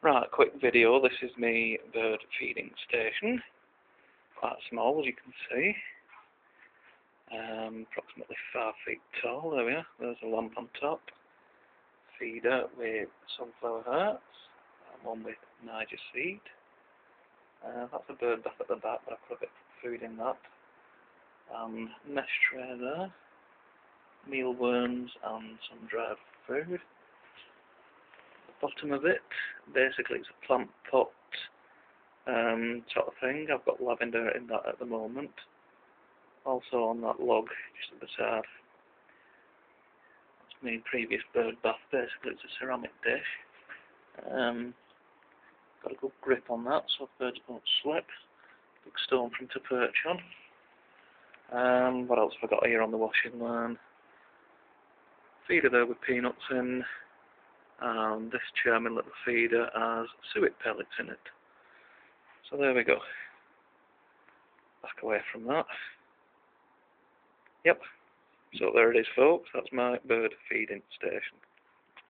Right, quick video. This is my bird feeding station. Quite small, as you can see. Approximately 5 feet tall. There we are. There's a lamp on top. Feeder with sunflower hearts. And one with Niger seed. That's a bird bath at the back, but I've put a bit of food in that. Mesh tray there. Mealworms and some dried food. Bottom of it, basically it's a plant pot sort of thing. I've got lavender in that at the moment. Also on that log just at the side. That's my previous bird bath. Basically it's a ceramic dish. Got a good grip on that so birds won't slip. Big stone for them to perch on. What else have I got here on the washing line? Feeder there with peanuts in. And this charming little feeder has suet pellets in it. So there we go. Back away from that. Yep. So there it is, folks. That's my bird feeding station.